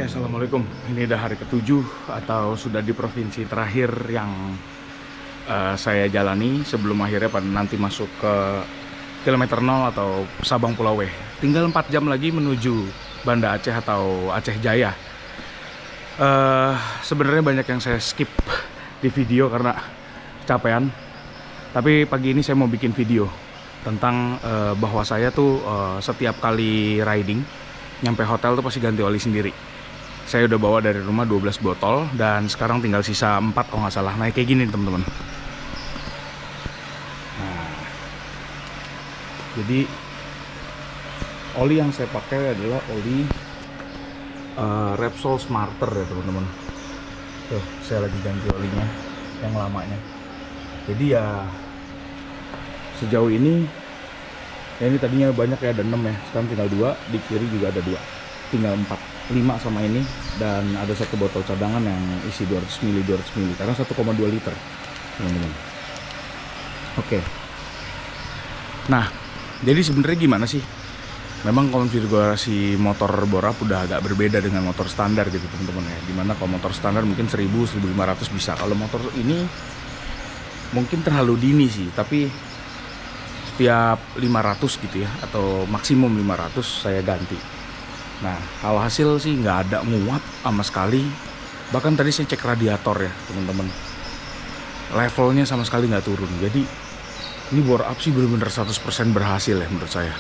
Oke, assalamualaikum. Ini udah hari ke-7 atau sudah di provinsi terakhir yang saya jalani sebelum akhirnya pada nanti masuk ke kilometer 0 atau Sabang Pulau W. Tinggal 4 jam lagi menuju Banda Aceh atau Aceh Jaya. Sebenarnya banyak yang saya skip di video karena kecapean. Tapi pagi ini saya mau bikin video tentang bahwa saya tuh setiap kali riding nyampe hotel tuh pasti ganti oli sendiri. Saya udah bawa dari rumah 12 botol dan sekarang tinggal sisa 4 kalau nggak salah. Nah, kayak gini teman-teman. Nah, jadi oli yang saya pakai adalah oli Repsol Smarter ya teman-teman. Tuh, saya lagi ganti olinya yang lamanya. Jadi ya sejauh ini ya ini tadinya banyak ya, ada 6 ya, sekarang tinggal 2, di kiri juga ada 2, tinggal 4, 5 sama ini, dan ada satu botol cadangan yang isi 200 ml karena 1,2 liter teman-teman. Oke. Nah, jadi sebenarnya gimana sih? Memang konfigurasi motor Borap udah agak berbeda dengan motor standar gitu teman-teman ya. Dimana kalau motor standar mungkin 1000-1500 bisa. Kalau motor ini mungkin terlalu dini sih, tapi setiap 500 gitu ya, atau maksimum 500 saya ganti. Nah, alhasil sih nggak ada muat sama sekali. Bahkan tadi saya cek radiator ya teman-teman, levelnya sama sekali nggak turun. Jadi ini bore up sih bener-bener 100% berhasil ya menurut saya.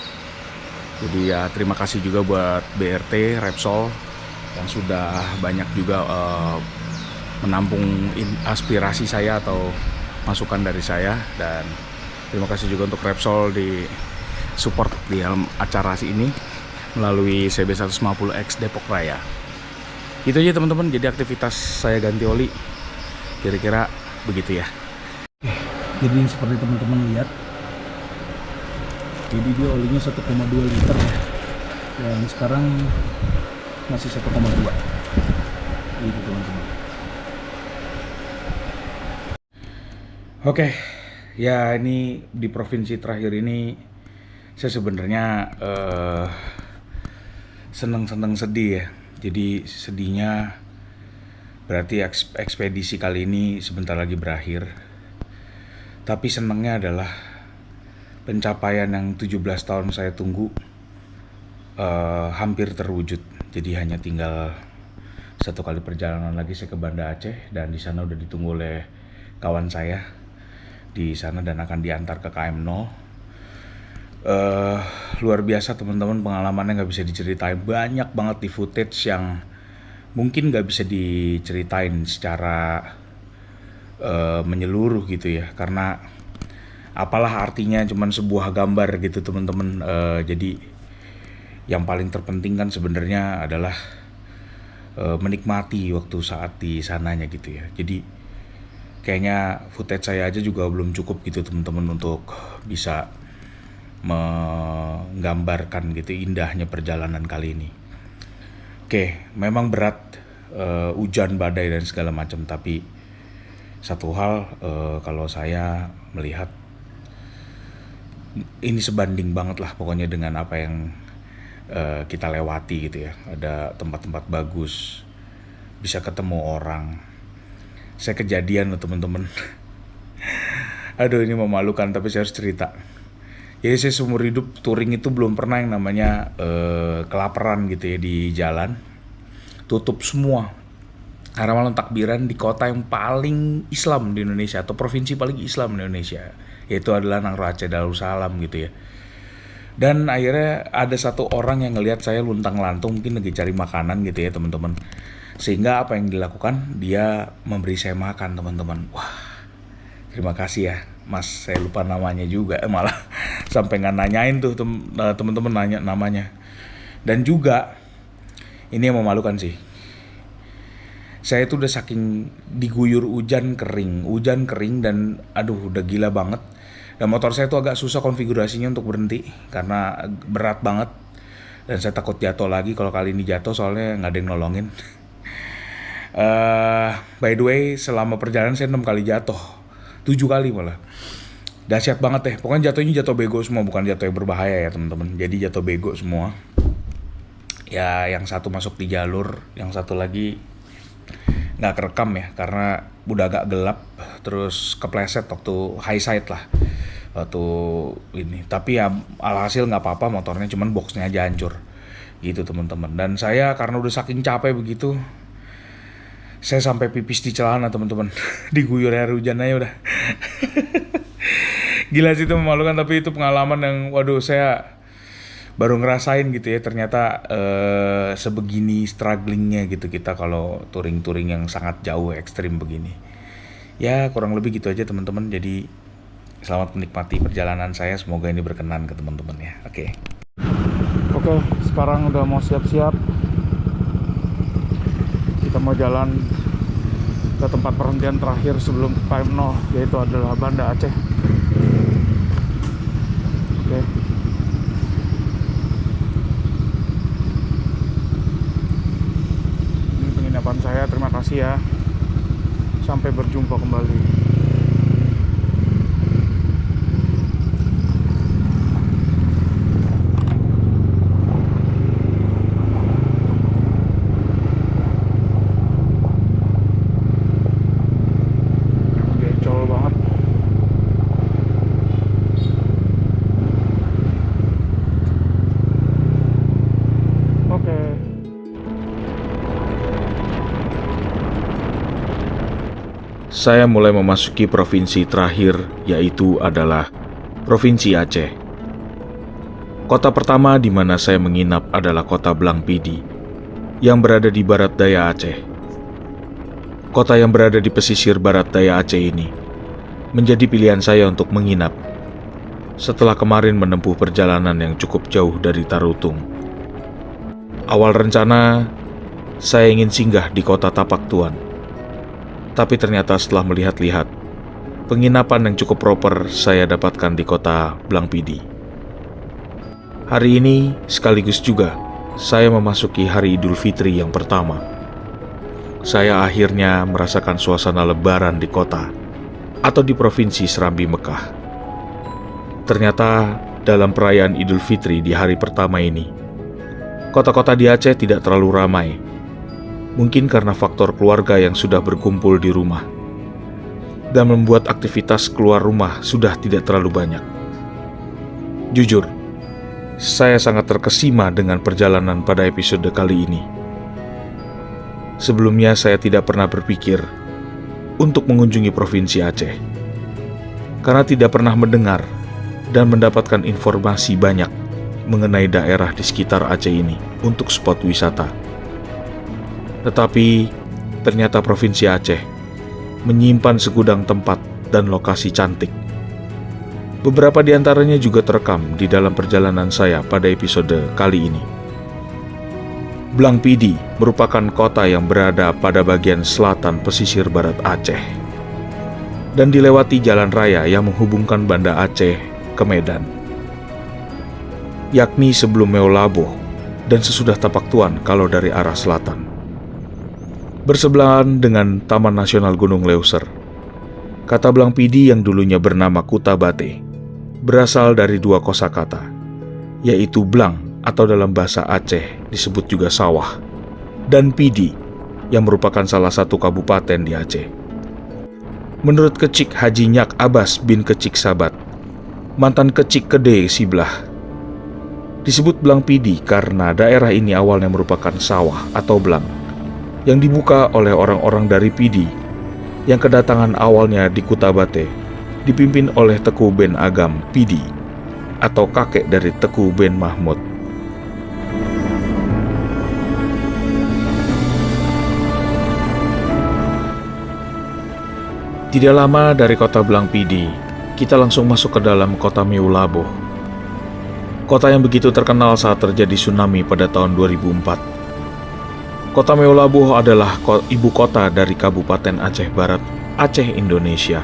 Jadi ya terima kasih juga buat BRT Repsol yang sudah banyak juga menampung aspirasi saya atau masukan dari saya, dan terima kasih juga untuk Repsol di support di dalam acara ini melalui CB 150X Depok Raya. Itu aja teman-teman, jadi aktivitas saya ganti oli kira-kira begitu ya. Jadi seperti teman-teman lihat, jadi dia olinya 1,2 liter dan sekarang masih 1,2 gitu teman-teman. Oke, ya ini di provinsi terakhir ini saya sebenarnya seneng sedih ya. Jadi sedihnya berarti ekspedisi kali ini sebentar lagi berakhir. Tapi senengnya adalah pencapaian yang 17 tahun saya tunggu hampir terwujud. Jadi hanya tinggal 1 kali perjalanan lagi saya ke Banda Aceh, dan di sana udah ditunggu oleh kawan saya di sana dan akan diantar ke KM 0. Luar biasa teman-teman, pengalamannya nggak bisa diceritain, banyak banget di footage yang mungkin nggak bisa diceritain secara menyeluruh gitu ya, karena apalah artinya cuman sebuah gambar gitu teman-teman. Jadi yang paling terpenting kan sebenarnya adalah menikmati waktu saat di sananya gitu ya. Jadi kayaknya footage saya aja juga belum cukup gitu teman-teman untuk bisa menggambarkan gitu indahnya perjalanan kali ini. Oke, memang berat, hujan, badai dan segala macam, tapi satu hal kalau saya melihat ini sebanding banget lah pokoknya dengan apa yang kita lewati gitu ya. Ada tempat-tempat bagus, bisa ketemu orang. Saya kejadian loh teman-teman. Aduh, ini memalukan tapi saya harus cerita. Jadi saya seumur hidup touring itu belum pernah yang namanya kelaparan gitu ya di jalan. Tutup semua. Karena malam takbiran di kota yang paling Islam di Indonesia atau provinsi paling Islam di Indonesia, yaitu adalah Nangro Aceh Darussalam gitu ya. Dan akhirnya ada satu orang yang ngelihat saya luntang-lantung mungkin lagi cari makanan gitu ya teman-teman. Sehingga apa yang dilakukan, dia memberi saya makan teman-teman. Wah, terima kasih ya Mas, saya lupa namanya juga, malah sampai nggak nanyain tuh teman-teman nanya namanya. Dan juga ini yang memalukan sih, saya tuh udah saking diguyur hujan kering dan aduh udah gila banget. Dan motor saya tuh agak susah konfigurasinya untuk berhenti karena berat banget, dan saya takut jatuh lagi kalau kali ini jatuh, soalnya nggak ada yang nolongin. By the way, selama perjalanan saya 6 kali jatuh, 7 kali malah. Dahsyat banget deh. Pokoknya jatuhnya jatuh bego semua, bukan jatuh yang berbahaya ya teman-teman. Jadi jatuh bego semua. Ya yang satu masuk di jalur, yang satu lagi nggak kerekam ya karena udah agak gelap, terus kepleset waktu high side lah waktu ini. Tapi ya alhasil nggak apa-apa, motornya cuman boxnya aja hancur gitu teman-teman. Dan saya karena udah saking capek begitu, saya sampai pipis di celana teman-teman. Diguyur air hujan aja udah. Gila sih, itu memalukan, tapi itu pengalaman yang waduh, saya baru ngerasain gitu ya. Ternyata sebegini strugglingnya gitu kita kalau touring-touring yang sangat jauh ekstrim begini. Ya kurang lebih gitu aja teman-teman. Jadi selamat menikmati perjalanan saya, semoga ini berkenan ke teman-teman ya. Oke, sekarang udah mau siap-siap. Kita mau jalan ke tempat perhentian terakhir sebelum ke Paemno, yaitu adalah Banda Aceh. Oke. Ini penginapan saya, terima kasih ya. Sampai berjumpa kembali. Gecol banget. Oke. Saya mulai memasuki provinsi terakhir, yaitu adalah Provinsi Aceh. Kota pertama di mana saya menginap adalah kota Blang Pidi, yang berada di barat daya Aceh. Kota yang berada di pesisir barat daya Aceh ini menjadi pilihan saya untuk menginap setelah kemarin menempuh perjalanan yang cukup jauh dari Tarutung. Awal rencana, saya ingin singgah di kota Tapak Tuan. Tapi ternyata setelah melihat-lihat, penginapan yang cukup proper saya dapatkan di kota Blang Pidi. Hari ini sekaligus juga saya memasuki hari Idul Fitri yang pertama. Saya akhirnya merasakan suasana lebaran di kota atau di provinsi Serambi Mekah. Ternyata dalam perayaan Idul Fitri di hari pertama ini, kota-kota di Aceh tidak terlalu ramai. Mungkin karena faktor keluarga yang sudah berkumpul di rumah dan membuat aktivitas keluar rumah sudah tidak terlalu banyak. Jujur, saya sangat terkesima dengan perjalanan pada episode kali ini. Sebelumnya saya tidak pernah berpikir untuk mengunjungi Provinsi Aceh, karena tidak pernah mendengar dan mendapatkan informasi banyak mengenai daerah di sekitar Aceh ini untuk spot wisata. Tetapi ternyata Provinsi Aceh menyimpan segudang tempat dan lokasi cantik. Beberapa di antaranya juga terekam di dalam perjalanan saya pada episode kali ini. Blang Pidi merupakan kota yang berada pada bagian selatan pesisir barat Aceh dan dilewati jalan raya yang menghubungkan Banda Aceh ke Medan, yakni sebelum Meolaboh dan sesudah Tapak Tuan kalau dari arah selatan. Bersebelahan dengan Taman Nasional Gunung Leuser. Kata Blang Pidi yang dulunya bernama Kuta Bate berasal dari dua kosakata, yaitu Blang atau dalam bahasa Aceh disebut juga sawah, dan Pidi yang merupakan salah satu kabupaten di Aceh. Menurut Kecik Haji Nyak Abbas bin Kecik Sabat, mantan Kecik Kede Siblah, disebut Blang Pidi karena daerah ini awalnya merupakan sawah atau blang yang dibuka oleh orang-orang dari Pidi yang kedatangan awalnya di Kuta Bate, dipimpin oleh Teku Ben Agam Pidi atau kakek dari Teku Ben Mahmud. Tidak lama dari kota Blang Pidi, kita langsung masuk ke dalam kota Meulaboh. Kota yang begitu terkenal saat terjadi tsunami pada tahun 2004. Kota Meulaboh adalah ibu kota dari Kabupaten Aceh Barat, Aceh, Indonesia.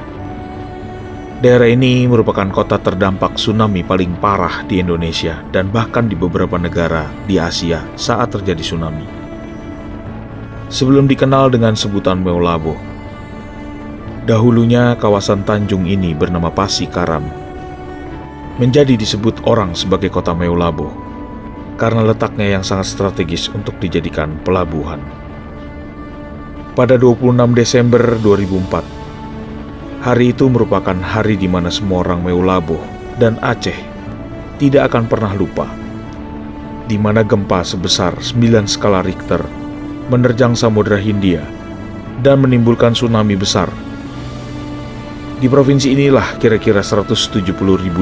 Daerah ini merupakan kota terdampak tsunami paling parah di Indonesia dan bahkan di beberapa negara di Asia saat terjadi tsunami. Sebelum dikenal dengan sebutan Meulaboh, dahulunya kawasan Tanjung ini bernama Pasi Karam, menjadi disebut orang sebagai kota Meulaboh. karena letaknya yang sangat strategis untuk dijadikan pelabuhan. Pada 26 Desember 2004, hari itu merupakan hari di mana semua orang Meulaboh dan Aceh tidak akan pernah lupa, di mana gempa sebesar 9 skala Richter menerjang Samudra Hindia dan menimbulkan tsunami besar. Di provinsi inilah kira-kira 170.000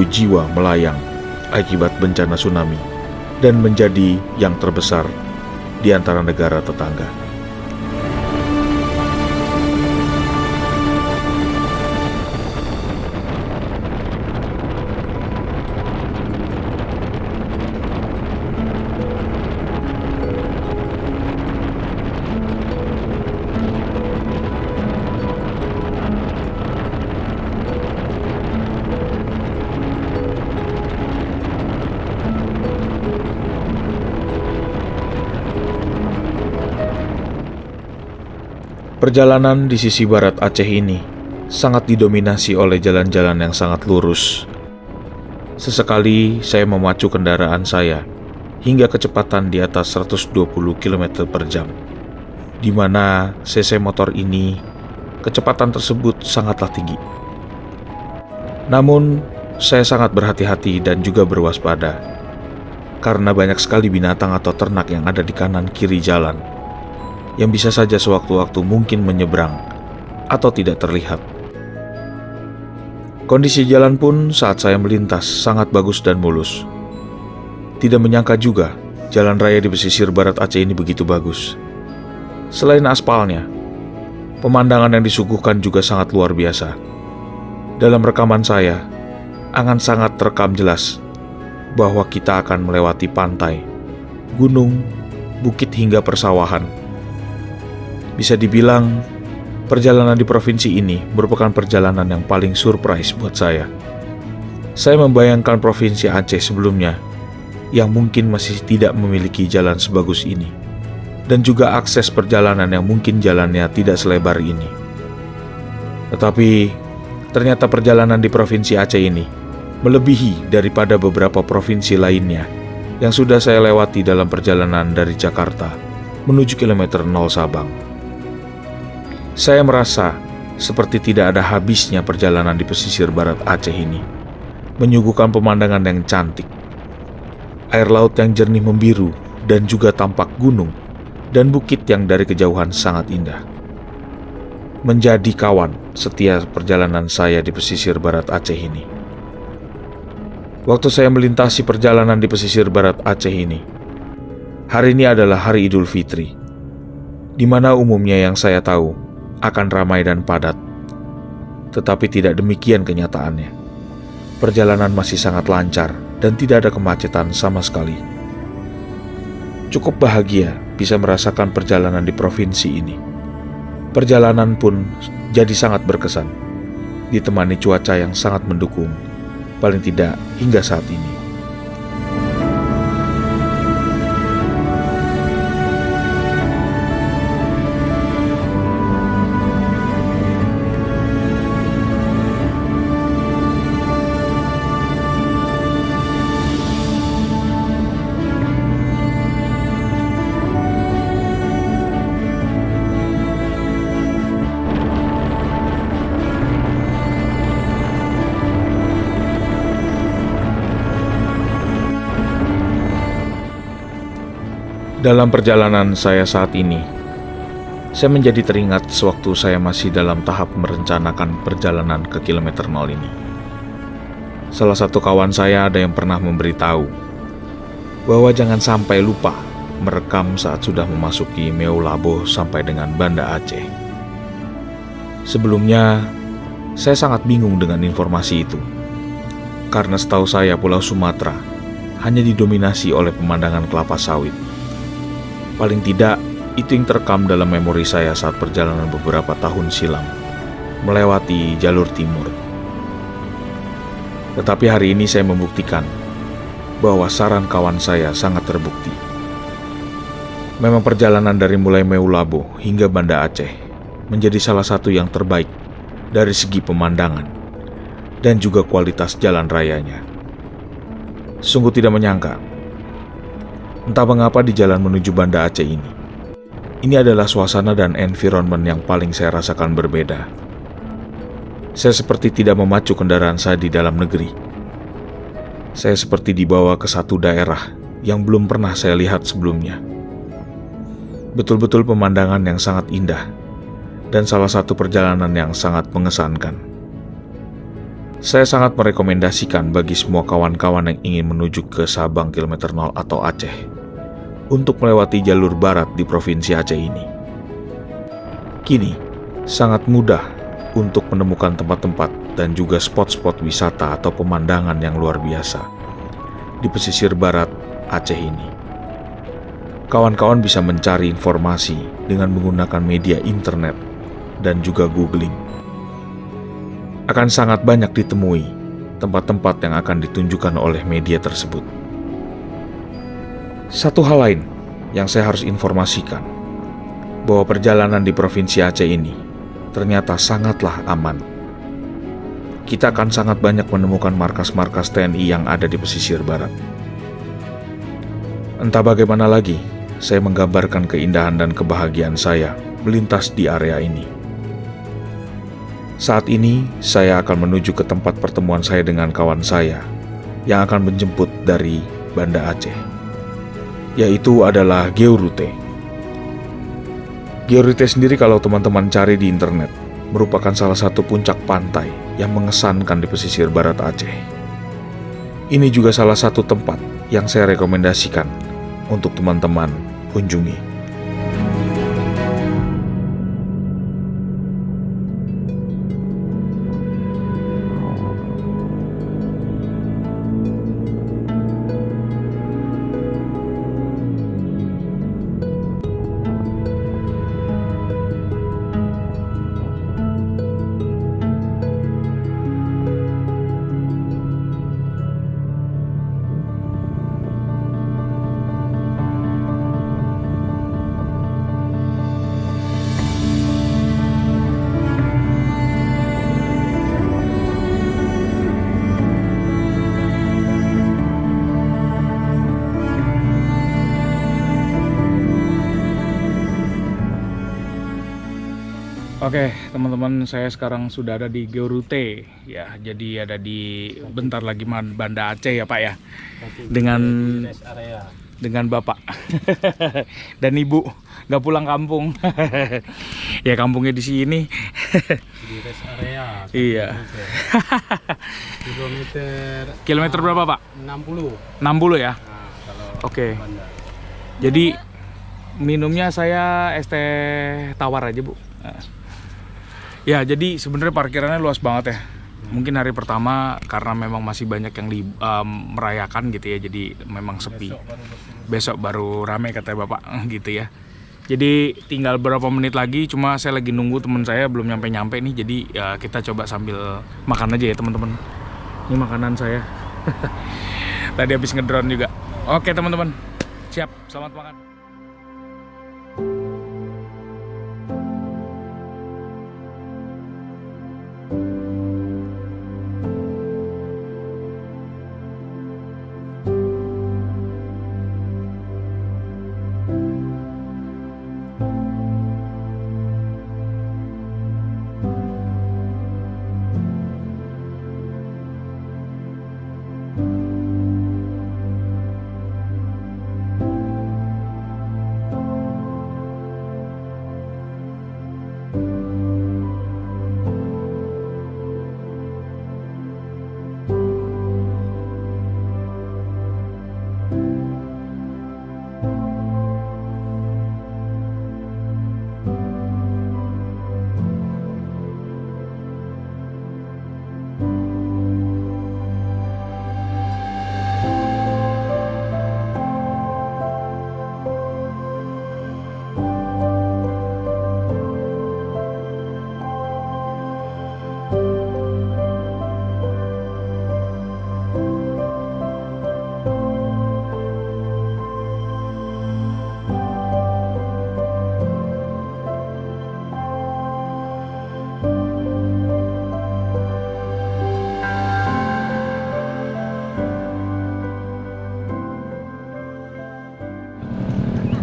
jiwa melayang akibat bencana tsunami dan menjadi yang terbesar di antara negara tetangga. Perjalanan di sisi barat Aceh ini sangat didominasi oleh jalan-jalan yang sangat lurus. Sesekali saya memacu kendaraan saya hingga kecepatan di atas 120 km per jam, di mana cc motor ini kecepatan tersebut sangatlah tinggi. Namun, saya sangat berhati-hati dan juga berwaspada, karena banyak sekali binatang atau ternak yang ada di kanan kiri jalan, yang bisa saja sewaktu-waktu mungkin menyeberang atau tidak terlihat. Kondisi jalan pun saat saya melintas sangat bagus dan mulus. Tidak menyangka juga jalan raya di pesisir barat Aceh ini begitu bagus. Selain aspalnya, pemandangan yang disuguhkan juga sangat luar biasa. Dalam rekaman saya, akan sangat terekam jelas bahwa kita akan melewati pantai, gunung, bukit hingga persawahan. Bisa dibilang, perjalanan di provinsi ini merupakan perjalanan yang paling surprise buat saya. Saya membayangkan provinsi Aceh sebelumnya yang mungkin masih tidak memiliki jalan sebagus ini, dan juga akses perjalanan yang mungkin jalannya tidak selebar ini. Tetapi, ternyata perjalanan di provinsi Aceh ini melebihi daripada beberapa provinsi lainnya yang sudah saya lewati dalam perjalanan dari Jakarta menuju kilometer 0 Sabang. Saya merasa seperti tidak ada habisnya perjalanan di pesisir barat Aceh ini, menyuguhkan pemandangan yang cantik, air laut yang jernih membiru, dan juga tampak gunung dan bukit yang dari kejauhan sangat indah. Menjadi kawan setia perjalanan saya di pesisir barat Aceh ini. Waktu saya melintasi perjalanan di pesisir barat Aceh ini, hari ini adalah hari Idul Fitri, di mana umumnya yang saya tahu akan ramai dan padat. Tetapi tidak demikian kenyataannya. Perjalanan masih sangat lancar dan tidak ada kemacetan sama sekali. Cukup bahagia bisa merasakan perjalanan di provinsi ini. Perjalanan pun jadi sangat berkesan, ditemani cuaca yang sangat mendukung, paling tidak hingga saat ini. Dalam perjalanan saya saat ini, saya menjadi teringat sewaktu saya masih dalam tahap merencanakan perjalanan ke kilometer 0 ini. Salah satu kawan saya ada yang pernah memberitahu bahwa jangan sampai lupa merekam saat sudah memasuki Meulaboh sampai dengan Banda Aceh. Sebelumnya, saya sangat bingung dengan informasi itu, karena setahu saya Pulau Sumatera hanya didominasi oleh pemandangan kelapa sawit. Paling tidak, itu yang terekam dalam memori saya saat perjalanan beberapa tahun silam, melewati jalur timur. Tetapi hari ini saya membuktikan bahwa saran kawan saya sangat terbukti. Memang perjalanan dari mulai Meulaboh hingga Banda Aceh menjadi salah satu yang terbaik dari segi pemandangan dan juga kualitas jalan rayanya. Sungguh tidak menyangka, Entah mengapa di jalan menuju Banda Aceh ini adalah suasana dan environment yang paling saya rasakan berbeda. Saya seperti tidak memacu kendaraan saya di dalam negeri. Saya seperti dibawa ke satu daerah yang belum pernah saya lihat sebelumnya. Betul-betul pemandangan yang sangat indah dan salah satu perjalanan yang sangat mengesankan. Saya sangat merekomendasikan bagi semua kawan-kawan yang ingin menuju ke Sabang Kilometer 0 atau Aceh untuk melewati jalur barat di Provinsi Aceh ini. Kini, sangat mudah untuk menemukan tempat-tempat dan juga spot-spot wisata atau pemandangan yang luar biasa di pesisir barat Aceh ini. Kawan-kawan bisa mencari informasi dengan menggunakan media internet dan juga googling. Akan sangat banyak ditemui tempat-tempat yang akan ditunjukkan oleh media tersebut. Satu hal lain yang saya harus informasikan, bahwa perjalanan di Provinsi Aceh ini ternyata sangatlah aman. Kita akan sangat banyak menemukan markas-markas TNI yang ada di pesisir barat. Entah bagaimana lagi, saya menggambarkan keindahan dan kebahagiaan saya melintas di area ini. Saat ini, saya akan menuju ke tempat pertemuan saya dengan kawan saya yang akan menjemput dari Banda Aceh, yaitu adalah Georute. Georute sendiri kalau teman-teman cari di internet, merupakan salah satu puncak pantai yang mengesankan di pesisir barat Aceh. Ini juga salah satu tempat yang saya rekomendasikan untuk teman-teman kunjungi. Oke, teman-teman, saya sekarang sudah ada di Georute ya. Jadi ada di bentar lagi Banda Aceh ya, Pak ya. Dengan Bapak dan Ibu nggak pulang kampung. Ya kampungnya di sini. Di rest area. Iya. Kilometer berapa, Pak? 60. 60 ya. Nah, kalau Oke. Banda. Jadi minumnya saya es teh tawar aja, Bu. Ya, jadi sebenarnya parkirannya luas banget ya. Mungkin hari pertama karena memang masih banyak yang merayakan gitu ya, jadi memang sepi. Besok baru rame katanya Bapak gitu ya. Jadi tinggal berapa menit lagi, cuma saya lagi nunggu teman saya belum nyampe-nyampe nih. Jadi ya kita coba sambil makan aja ya teman-teman. Ini makanan saya. Tadi habis ngedrone juga. Oke teman-teman, siap, selamat makan.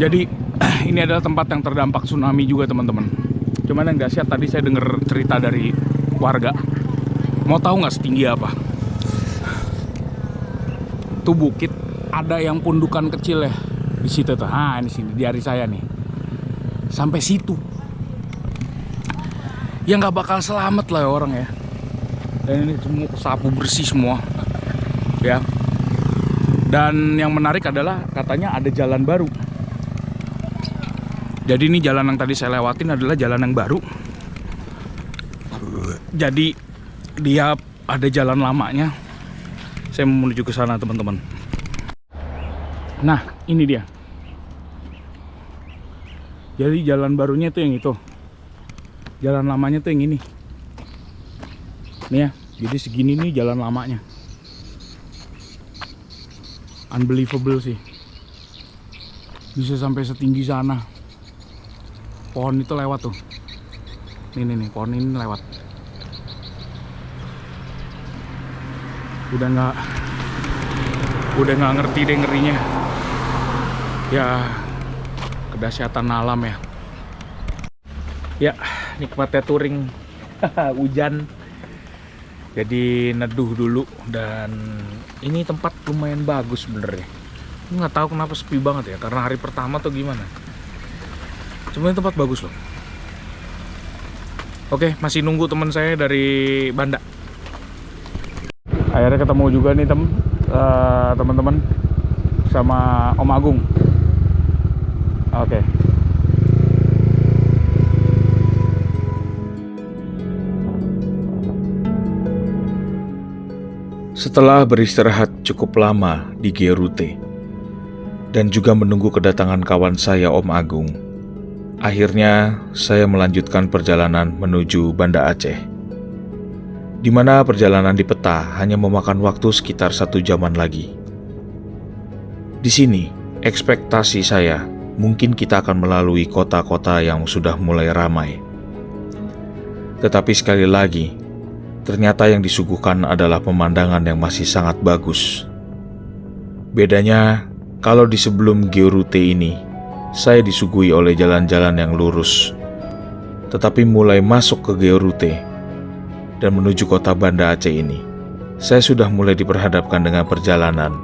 Jadi ini adalah tempat yang terdampak tsunami juga teman-teman. Cuman yang dahsyat tadi saya dengar cerita dari warga. Mau tahu nggak setinggi apa? Tuh bukit ada yang pundukan kecil ya di situ tuh. Ah, ini sini di hari saya nih. Sampai situ. Ya nggak bakal selamat lah ya orang ya. Dan ini semua sapu bersih semua. Ya. Dan yang menarik adalah katanya ada jalan baru. Jadi ini jalan yang tadi saya lewatin adalah jalan yang baru. Jadi dia ada jalan lamanya. Saya mau menuju ke sana teman-teman. Nah ini dia. Jadi jalan barunya itu yang itu. Jalan lamanya tuh yang ini. Nih ya. Jadi segini nih jalan lamanya. Unbelievable sih. Bisa sampai setinggi sana. Pohon itu lewat tuh. Nih, pohon ini lewat. Udah nggak ngerti deh ngerinya. Ya, kedahsyatan alam ya. Ya, nikmatnya touring. Hujan. Jadi neduh dulu dan ini tempat lumayan bagus sebenarnya. Nggak tahu kenapa sepi banget ya, karena hari pertama tuh gimana. Cuma ini tempat bagus loh. Oke, masih nunggu teman saya dari Banda. Akhirnya ketemu juga nih teman-teman sama Om Agung. Oke. Setelah beristirahat cukup lama di Georute dan juga menunggu kedatangan kawan saya Om Agung, akhirnya saya melanjutkan perjalanan menuju Banda Aceh, di mana perjalanan di peta hanya memakan waktu sekitar 1 jaman lagi. Di sini, ekspektasi saya mungkin kita akan melalui kota-kota yang sudah mulai ramai. Tetapi sekali lagi, ternyata yang disuguhkan adalah pemandangan yang masih sangat bagus. Bedanya, kalau di sebelum Georute ini, saya disuguhi oleh jalan-jalan yang lurus. Tetapi mulai masuk ke Georute dan menuju kota Banda Aceh ini, saya sudah mulai diperhadapkan dengan perjalanan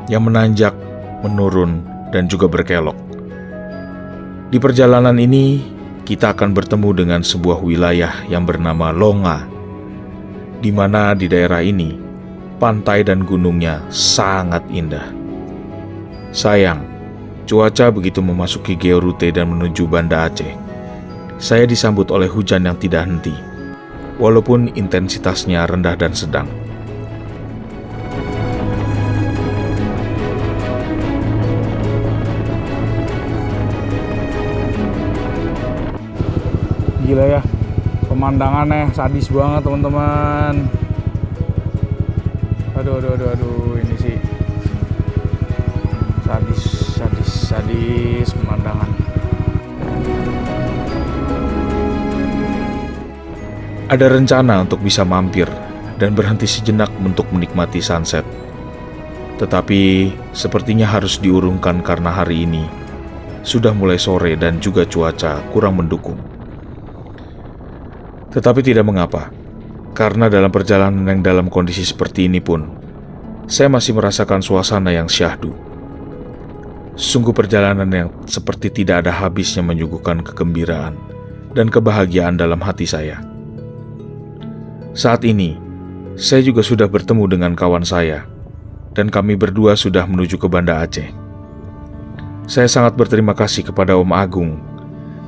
yang menanjak, menurun, dan juga berkelok. Di perjalanan ini, kita akan bertemu dengan sebuah wilayah yang bernama Longa, di mana di daerah ini, pantai dan gunungnya sangat indah. Sayang, cuaca begitu memasuki Georute dan menuju Banda Aceh, saya disambut oleh hujan yang tidak henti, walaupun intensitasnya rendah dan sedang. Gila ya, pemandangannya sadis banget teman-teman. Aduh, ini sih sadis pemandangan. Ada rencana untuk bisa mampir dan berhenti sejenak untuk menikmati sunset. Tetapi sepertinya harus diurungkan karena hari ini sudah mulai sore dan juga cuaca kurang mendukung. Tetapi tidak mengapa, karena dalam perjalanan yang dalam kondisi seperti ini pun, saya masih merasakan suasana yang syahdu. Sungguh perjalanan yang seperti tidak ada habisnya menyuguhkan kegembiraan dan kebahagiaan dalam hati saya. Saat ini, saya juga sudah bertemu dengan kawan saya, dan kami berdua sudah menuju ke Banda Aceh. Saya sangat berterima kasih kepada Om Agung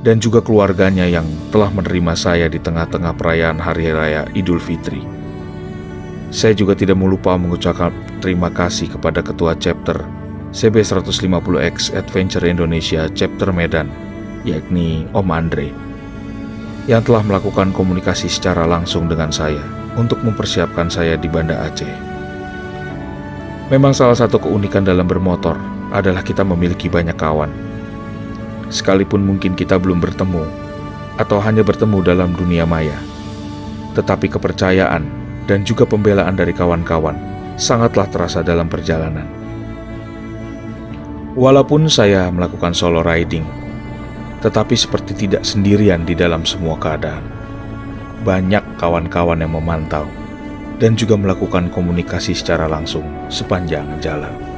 dan juga keluarganya yang telah menerima saya di tengah-tengah perayaan Hari Raya Idul Fitri. Saya juga tidak mau lupa mengucapkan terima kasih kepada Ketua Chapter CB150X Adventure Indonesia Chapter Medan, yakni Om Andre, yang telah melakukan komunikasi secara langsung dengan saya untuk mempersiapkan saya di Banda Aceh. Memang salah satu keunikan dalam bermotor adalah kita memiliki banyak kawan. Sekalipun mungkin kita belum bertemu atau hanya bertemu dalam dunia maya, tetapi kepercayaan dan juga pembelaan dari kawan-kawan sangatlah terasa dalam perjalanan. Walaupun saya melakukan solo riding, tetapi seperti tidak sendirian di dalam semua keadaan. Banyak kawan-kawan yang memantau dan juga melakukan komunikasi secara langsung sepanjang jalan.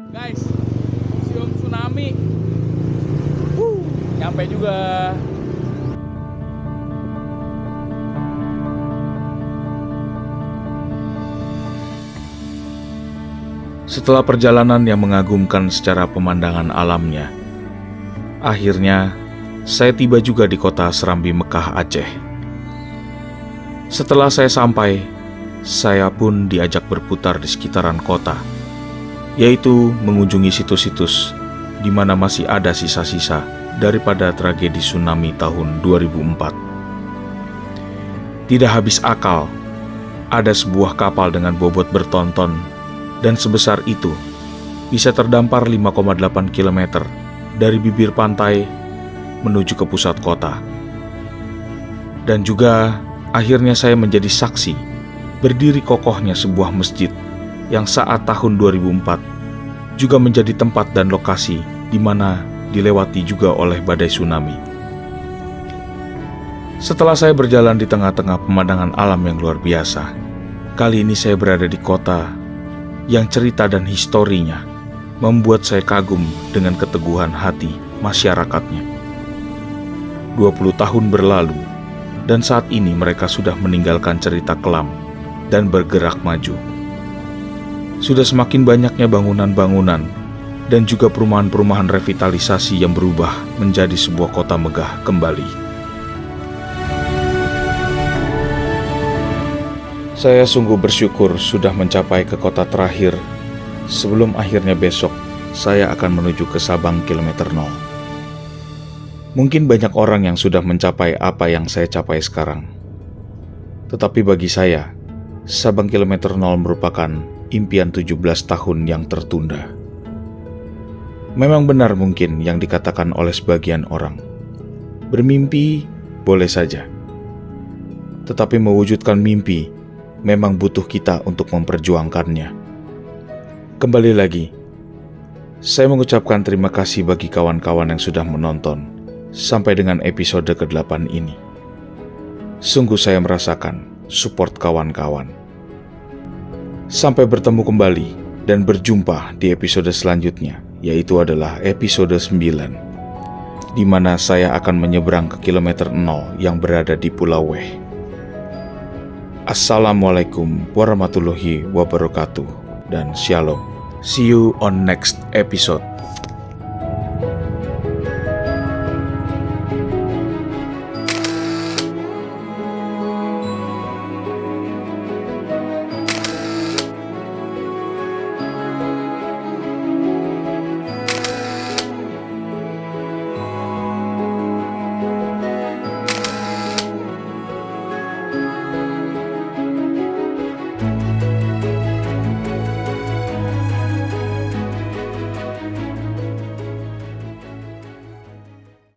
Guys, museum tsunami. Nyampe juga. Setelah perjalanan yang mengagumkan secara pemandangan alamnya, akhirnya saya tiba juga di kota Serambi Mekah, Aceh. Setelah saya sampai, saya pun diajak berputar di sekitaran kota, yaitu mengunjungi situs-situs di mana masih ada sisa-sisa daripada tragedi tsunami tahun 2004. Tidak habis akal, ada sebuah kapal dengan bobot bertonton dan sebesar itu bisa terdampar 5,8 km dari bibir pantai menuju ke pusat kota. Dan juga akhirnya saya menjadi saksi berdiri kokohnya sebuah masjid yang saat tahun 2004 juga menjadi tempat dan lokasi di mana dilewati juga oleh badai tsunami. Setelah saya berjalan di tengah-tengah pemandangan alam yang luar biasa, kali ini saya berada di kota yang cerita dan historinya membuat saya kagum dengan keteguhan hati masyarakatnya. 20 tahun berlalu, dan saat ini mereka sudah meninggalkan cerita kelam dan bergerak maju. Sudah semakin banyaknya bangunan-bangunan dan juga perumahan-perumahan revitalisasi yang berubah menjadi sebuah kota megah kembali. Saya sungguh bersyukur sudah mencapai ke kota terakhir sebelum akhirnya besok saya akan menuju ke Sabang kilometer 0. Mungkin banyak orang yang sudah mencapai apa yang saya capai sekarang. Tetapi bagi saya, Sabang kilometer 0 merupakan impian 17 tahun yang tertunda. Memang benar mungkin yang dikatakan oleh sebagian orang. Bermimpi boleh saja. Tetapi mewujudkan mimpi memang butuh kita untuk memperjuangkannya. Kembali lagi, saya mengucapkan terima kasih bagi kawan-kawan yang sudah menonton sampai dengan episode ke-8 ini. Sungguh saya merasakan support kawan-kawan. Sampai bertemu kembali dan berjumpa di episode selanjutnya, yaitu adalah episode 9, di mana saya akan menyeberang ke kilometer 0 yang berada di Pulau Weh. Assalamualaikum warahmatullahi wabarakatuh dan shalom. See you on next episode.